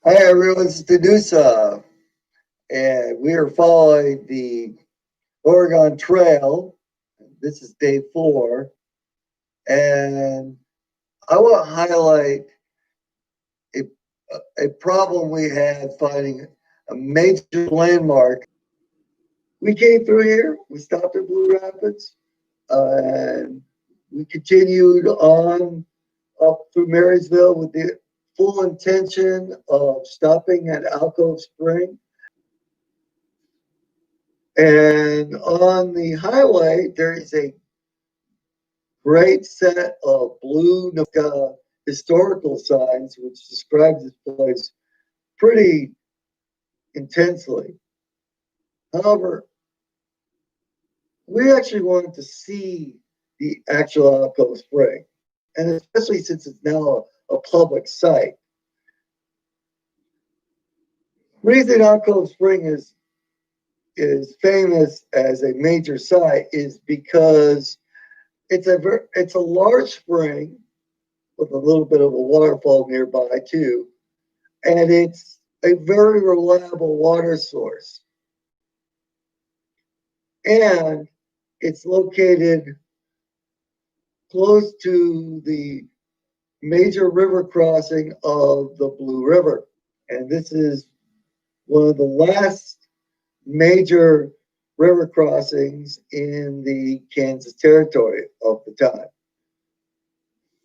Hi everyone, it's Danusa, and we are following the Oregon Trail. This is day 4, and I want to highlight a, a problem we had finding a major landmark. We came through here, we stopped at Blue Rapids, and we continued on up through Marysville with the full intention of stopping at Alcove Spring. And on the highway, there is a great set of blue historical signs which describe this place pretty intensely. However, we actually wanted to see the actual Alcove Spring, and especially since it's now a public site. The reason Alcove Spring is famous as a major site is because it's a large spring with a little bit of a waterfall nearby too, and it's a very reliable water source. And it's located close to the major river crossing of the Blue River. And this is one of the last major river crossings in the Kansas Territory of the time.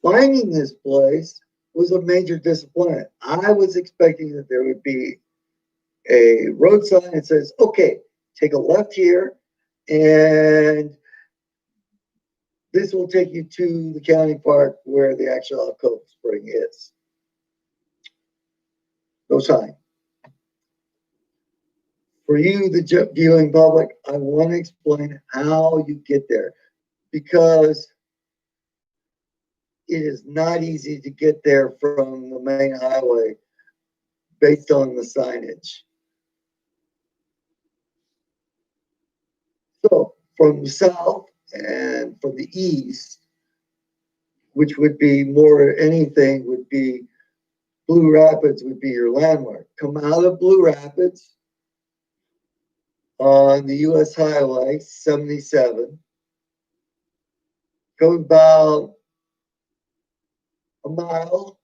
Finding this place was a major disappointment. I was expecting that there would be a road sign that says, okay, take a left here, and this will take you to the county park where the actual Alcove Spring is. No sign. For you, the viewing public, I want to explain how you get there because it is not easy to get there from the main highway based on the signage. So from the south and from the east, which would be more anything, would be Blue Rapids would be your landmark. Come out of Blue Rapids on the US Highway 77, go about a mile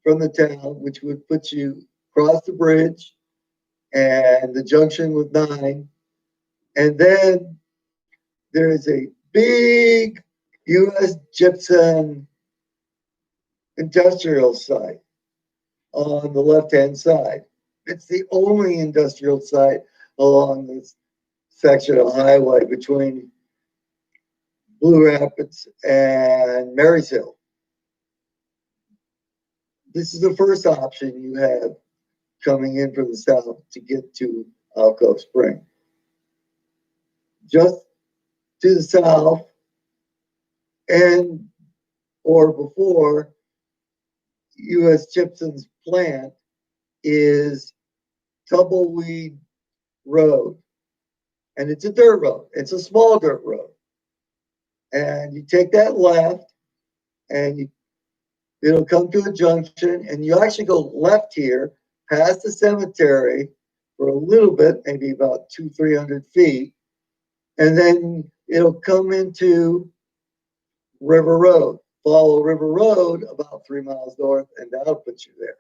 from the town, which would put you across the bridge and the junction with 9. And then there is a big US gypsum industrial site on the left-hand side. It's the only industrial site along this section of highway between Blue Rapids and Marysville. This is the first option you have coming in from the south to get to Alcove Spring. Just to the south and or before US Gypsum's plant is Tumbleweed Road. And it's a dirt road. It's a small dirt road. And you take that left and it'll come to a junction, and you actually go left here past the cemetery for a little bit, maybe about 300 feet, and then it'll come into River Road. Follow River Road about 3 miles north, and that'll put you there.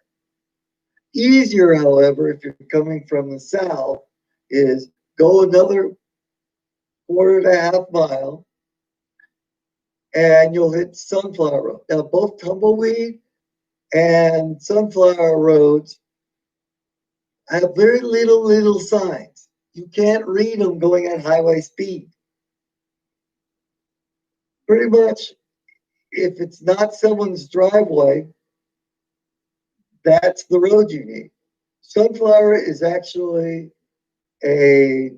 Easier, however, if you're coming from the south, is go another 1.5 mile, and you'll hit Sunflower Road. Now, both Tumbleweed and Sunflower Roads have very little signs. You can't read them going at highway speed. Pretty much, if it's not someone's driveway, that's the road you need. Sunflower is actually a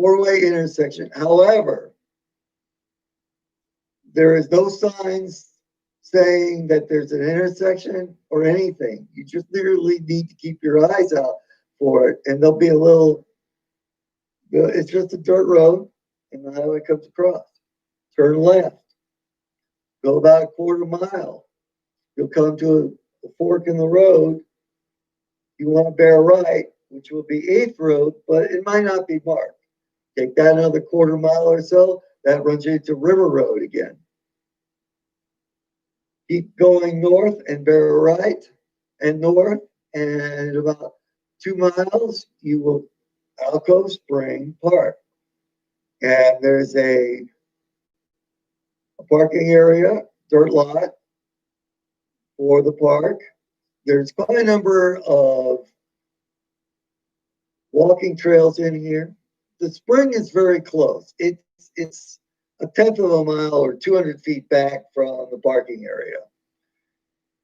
4-way intersection. However, there is no signs saying that there's an intersection or anything. You just literally need to keep your eyes out for it, and there'll be a little, it's just a dirt road, and the highway comes across. Turn left, go about 1/4 mile. You'll come to a fork in the road, You want to bear right, which will be 8th Road, but it might not be marked. Take that another quarter mile or so, that runs you into River Road again. Keep going north and bear right and north, and about 2 miles, you will Alcove Spring Park. And there's a parking area, dirt lot for the park. There's quite a number of walking trails in here. The spring is very close. It's a tenth of a mile or 200 feet back from the parking area.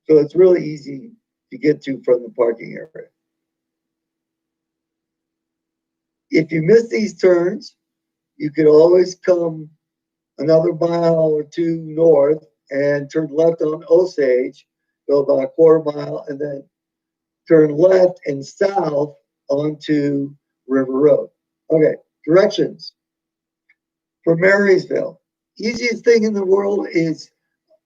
So it's really easy to get to from the parking area. If you miss these turns, you could always come another mile or two north and turn left on Osage, go about a quarter mile, and then turn left and south onto River Road. Okay, directions for Marysville. Easiest thing in the world is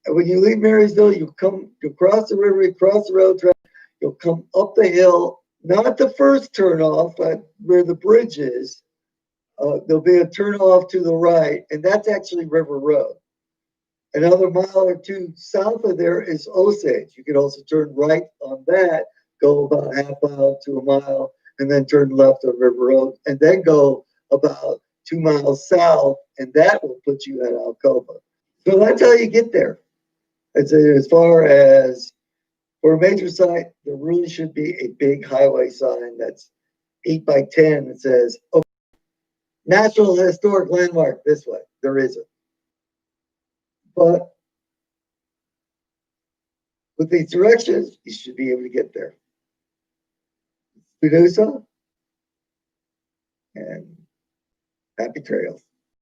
when you leave Marysville, you cross the river, you cross the rail track, you'll come up the hill, not the first turn off, but where the bridge is. There'll be a turn off to the right, and that's actually River Road. Another mile or two south of there is Osage. You can also turn right on that, go about half mile to a mile, and then turn left on River Road, and then go about 2 miles south, and that will put you at Alcova. So that's how you get there. As far as for a major site, there really should be a big highway sign that's 8 by 10 that says, "Oh, National Historic Landmark this way." There isn't. But with these directions, you should be able to get there. Medusa, and happy trails.